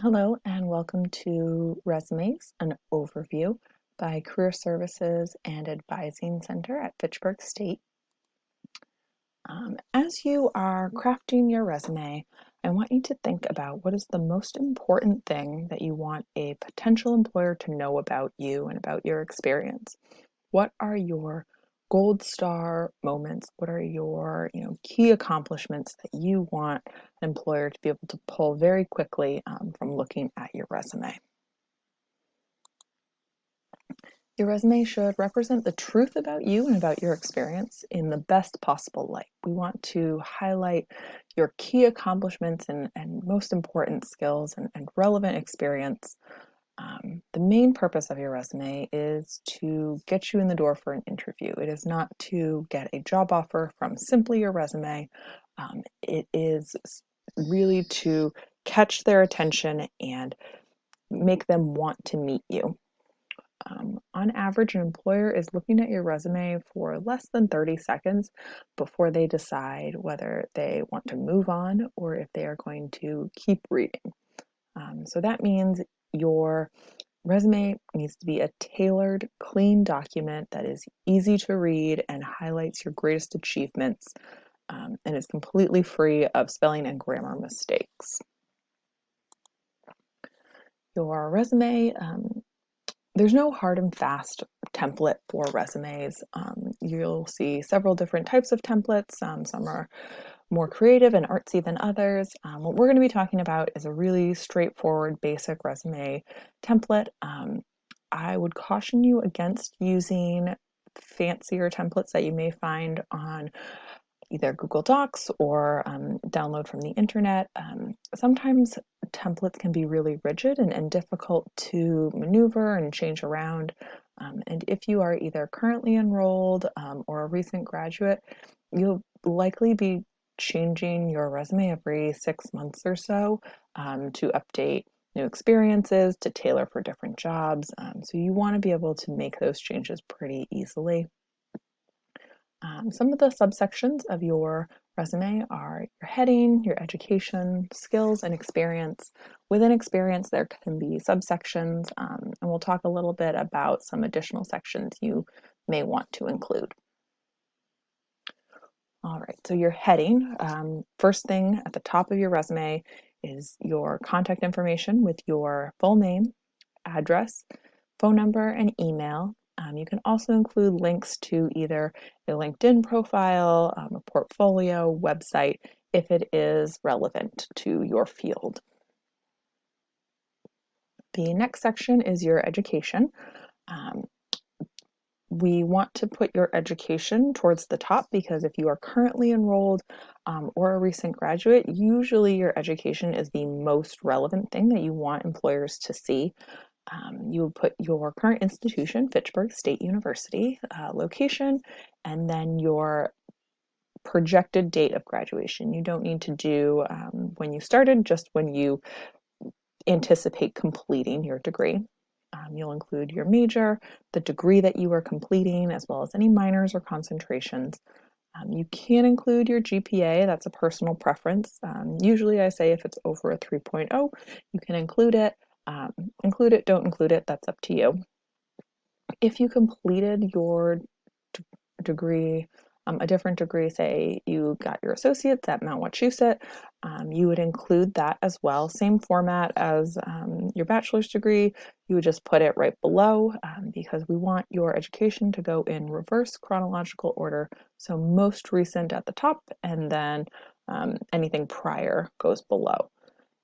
Hello and welcome to Resumes, an overview by Career Services and Advising Center at Fitchburg State. As you are crafting your resume, I want you to think about what is the most important thing that you want a potential employer to know about you and about your experience. What are your gold star moments? What are your key accomplishments that you want an employer to be able to pull very quickly from looking at your resume? Your resume should represent the truth about you and about your experience in the best possible light. We want to highlight your key accomplishments and most important skills and relevant experience. The main purpose of your resume is to get you in the door for an interview. It is not to get a job offer from simply your resume. It is really to catch their attention and make them want to meet you. On average, an employer is looking at your resume for less than 30 seconds before they decide whether they want to move on or if they are going to keep reading. So that means your resume needs to be a tailored, clean document that is easy to read and highlights your greatest achievements and is completely free of spelling and grammar mistakes. Your resume there's no hard and fast template for resumes. You'll see several different types of templates. Some are more creative and artsy than others. What we're going to be talking about is a really straightforward, basic resume template. I would caution you against using fancier templates that you may find on either Google Docs or download from the internet. Sometimes templates can be really rigid and difficult to maneuver and change around. And if you are either currently enrolled or a recent graduate, you'll likely be changing your resume every 6 months or so to update new experiences, to tailor for different jobs. So you want to be able to make those changes pretty easily. Some of the subsections of your resume are your heading, your education, skills, and experience. Within experience, there can be subsections, and we'll talk a little bit about some additional sections you may want to include. All right, so your heading, first thing at the top of your resume is your contact information with your full name, address, phone number, and email. You can also include links to either a LinkedIn profile, a portfolio, website, if it is relevant to your field. The next section is your education. We want to put your education towards the top because if you are currently enrolled or a recent graduate, usually your education is the most relevant thing that you want employers to see. You would put your current institution, Fitchburg State University, location, and then your projected date of graduation. You don't need to do when you started, just when you anticipate completing your degree. You'll include your major, the degree that you are completing, as well as any minors or concentrations. You can include your GPA, that's a personal preference. Usually I say if it's over a 3.0, you can include it. Include it, don't include it, that's up to you. If you completed your degree, a different degree, say you got your associates at Mount Wachusett, you would include that as well. Same format as your bachelor's degree, you would just put it right below because we want your education to go in reverse chronological order. So most recent at the top and then anything prior goes below.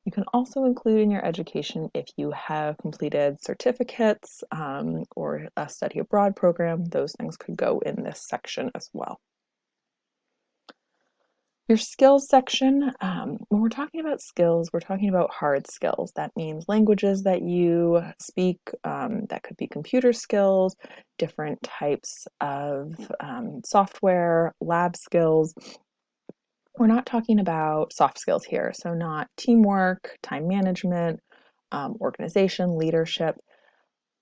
You can also include in your education if you have completed certificates or a study abroad program. Those things could go in this section as well. Your skills section, when we're talking about skills, we're talking about hard skills. That means languages that you speak, that could be computer skills, different types of software, lab skills. We're not talking about soft skills here, so not teamwork, time management, organization, leadership.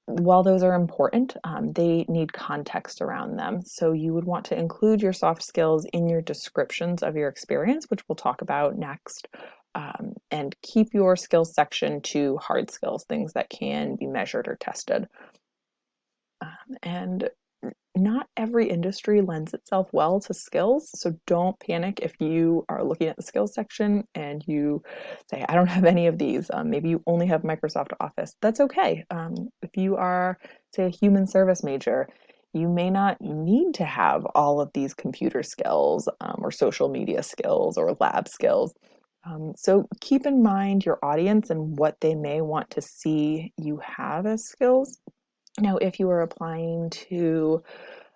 While those are important, they need context around them. So you would want to include your soft skills in your descriptions of your experience, which we'll talk about next. and keep your skills section to hard skills, things that can be measured or tested. And not every industry lends itself well to skills, so don't panic if you are looking at the skills section and you say, I don't have any of these. Maybe you only have Microsoft Office. That's okay. If you are, say, a human service major, you may not need to have all of these computer skills or social media skills or lab skills. So keep in mind your audience and what they may want to see you have as skills. Now, if you are applying to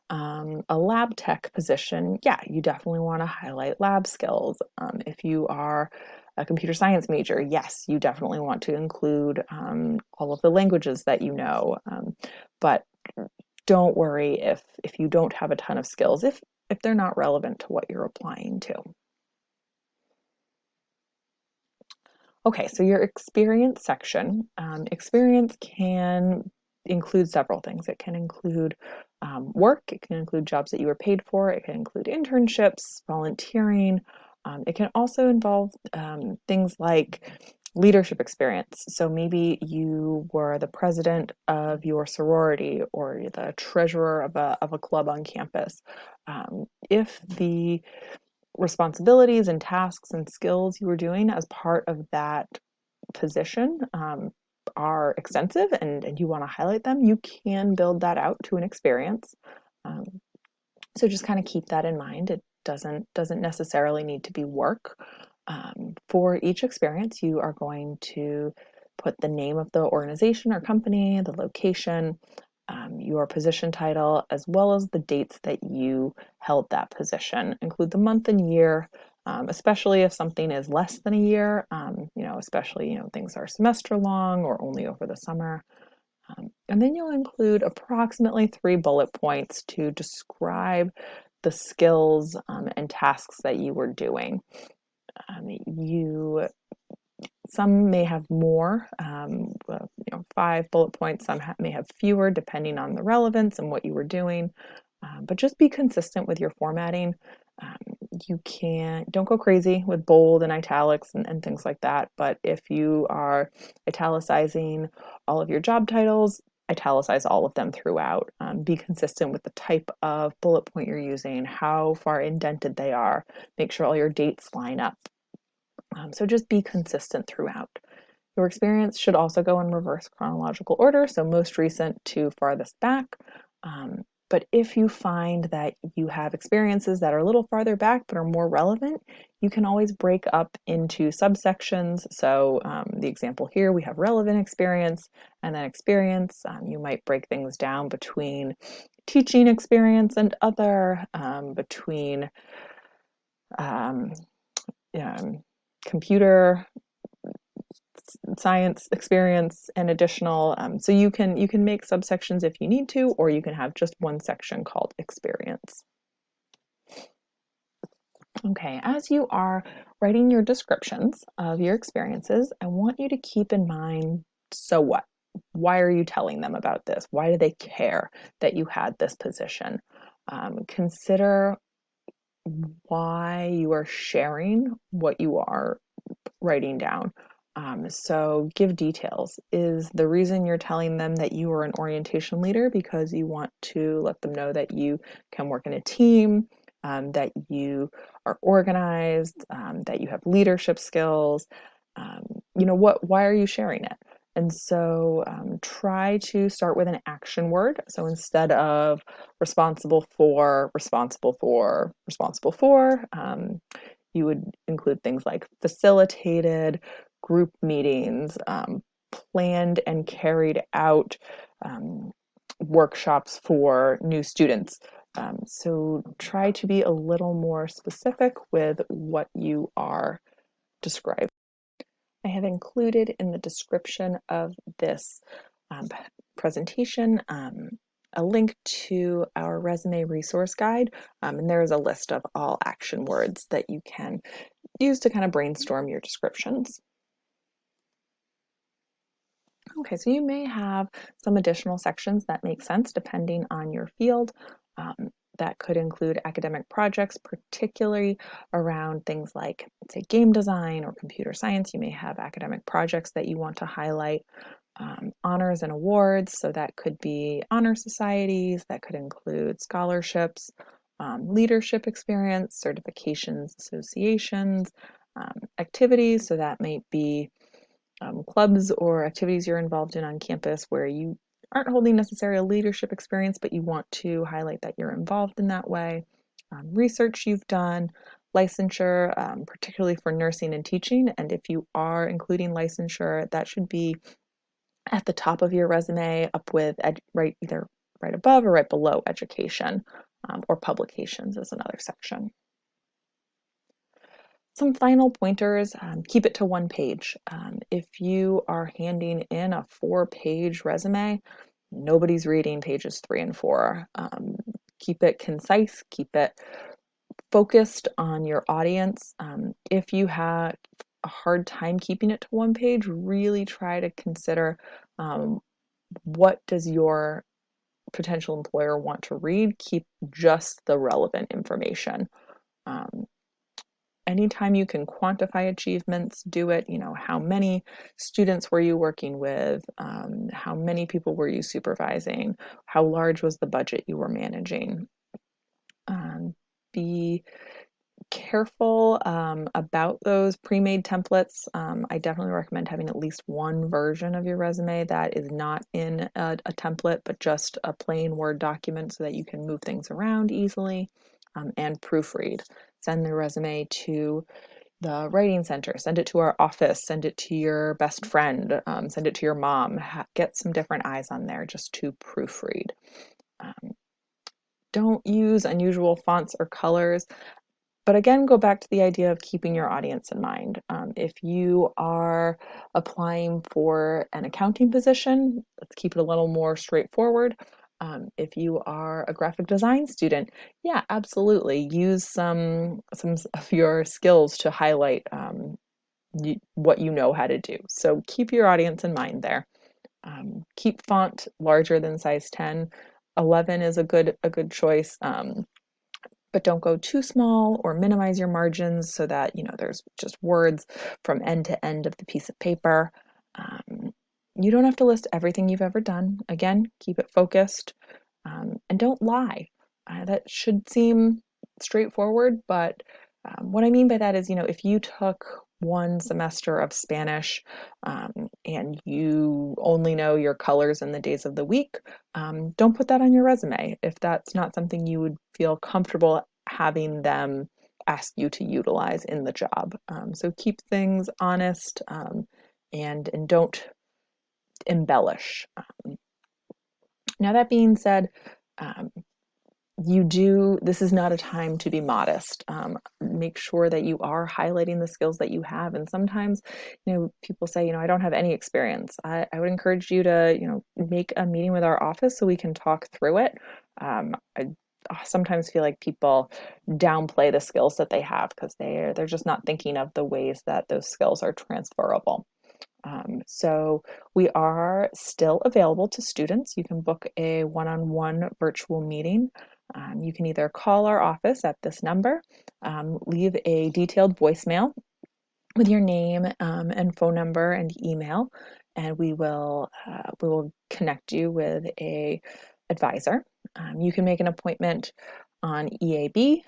a lab tech position, yeah, you definitely want to highlight lab skills. If you are a computer science major, yes, you definitely want to include all of the languages that you know. But don't worry if you don't have a ton of skills, if they're not relevant to what you're applying to. Okay, so your experience section. Experience can include several things. It can include work, it can include jobs that you were paid for, it can include internships, volunteering. It can also involve things like leadership experience. So maybe you were the president of your sorority or the treasurer of a club on campus. If the responsibilities and tasks and skills you were doing as part of that position are extensive and you want to highlight them, you can build that out to an experience. Um, so just kind of keep that in mind. It doesn't necessarily need to be work. For each experience, you are going to put the name of the organization or company, the location, your position title, as well as the dates that you held that position. Include the month and year, especially if something is less than a year, especially, things are semester long or only over the summer. And then you'll include approximately 3 bullet points to describe the skills and tasks that you were doing. Some may have more, 5 bullet points, some may have fewer depending on the relevance and what you were doing. But just be consistent with your formatting. Don't go crazy with bold and italics and things like that. But if you are italicizing all of your job titles, italicize all of them throughout. Be consistent with the type of bullet point you're using, how far indented they are. Make sure all your dates line up. So just be consistent throughout. Your experience should also go in reverse chronological order, so most recent to farthest back. But if you find that you have experiences that are a little farther back but are more relevant, you can always break up into subsections. So the example here, we have relevant experience and then experience. You might break things down between teaching experience and other, between computer science experience and additional. So you can make subsections if you need to, or you can have just one section called experience. Okay, as you are writing your descriptions of your experiences, I want you to keep in mind, so what? Why are you telling them about this? Why do they care that you had this position? Consider why you are sharing what you are writing down. So give details. Is the reason you're telling them that you are an orientation leader because you want to let them know that you can work in a team, that you are organized, that you have leadership skills? Why are you sharing it? And so try to start with an action word. So instead of responsible for, you would include things like facilitated group meetings, planned and carried out workshops for new students. So try to be a little more specific with what you are describing. I have included in the description of this presentation a link to our resume resource guide, and there is a list of all action words that you can use to kind of brainstorm your descriptions. Okay, so you may have some additional sections that make sense depending on your field. That could include academic projects, particularly around things like, say, game design or computer science. You may have academic projects that you want to highlight. Honors and awards, so that could be honor societies, that could include scholarships, leadership experience, certifications, associations, activities, so that might be clubs or activities you're involved in on campus where you aren't holding necessarily a leadership experience, but you want to highlight that you're involved in that way. Research you've done, licensure, particularly for nursing and teaching. And if you are including licensure, that should be at the top of your resume, up with either right above or right below education, or publications is another section. Some final pointers, keep it to one page. If you are handing in a 4-page resume, nobody's reading pages 3 and 4. Keep it concise, keep it focused on your audience. If you have a hard time keeping it to one page, really try to consider what does your potential employer want to read. Keep just the relevant information. Anytime you can quantify achievements, do it. How many students were you working with? How many people were you supervising? How large was the budget you were managing? Be careful about those pre-made templates. I definitely recommend having at least one version of your resume that is not in a template, but just a plain Word document so that you can move things around easily, and proofread. Send the resume to the writing center, send it to our office, send it to your best friend, send it to your mom. Get some different eyes on there just to proofread. Don't use unusual fonts or colors. But again, go back to the idea of keeping your audience in mind. If you are applying for an accounting position, let's keep it a little more straightforward. If you are a graphic design student, yeah, absolutely. Use some of your skills to highlight what you know how to do. So keep your audience in mind there. Keep font larger than size 10. 11 is a good choice. But don't go too small or minimize your margins so that there's just words from end to end of the piece of paper. You don't have to list everything you've ever done. Again, keep it focused, and don't lie. That should seem straightforward, but what I mean by that is, if you took one semester of Spanish, and you only know your colors and the days of the week, don't put that on your resume if that's not something you would feel comfortable having them ask you to utilize in the job. So keep things honest, and don't embellish. Now that being said, um, this is not a time to be modest. Make sure that you are highlighting the skills that you have. And sometimes, people say, I don't have any experience. I would encourage you to, make a meeting with our office so we can talk through it. I sometimes feel like people downplay the skills that they have because they're just not thinking of the ways that those skills are transferable. So we are still available to students. You can book a one-on-one virtual meeting. You can either call our office at this number, leave a detailed voicemail with your name, and phone number and email, and we will connect you with a advisor. You can make an appointment on EAB.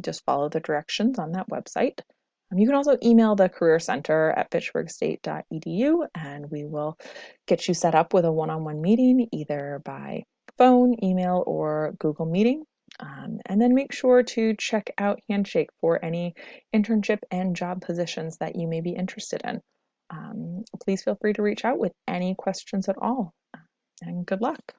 Just follow the directions on that website. You can also email the Career Center at fitchburgstate.edu, and we will get you set up with a one-on-one meeting either by phone, email, or Google Meeting. And then make sure to check out Handshake for any internship and job positions that you may be interested in. Please feel free to reach out with any questions at all, and good luck.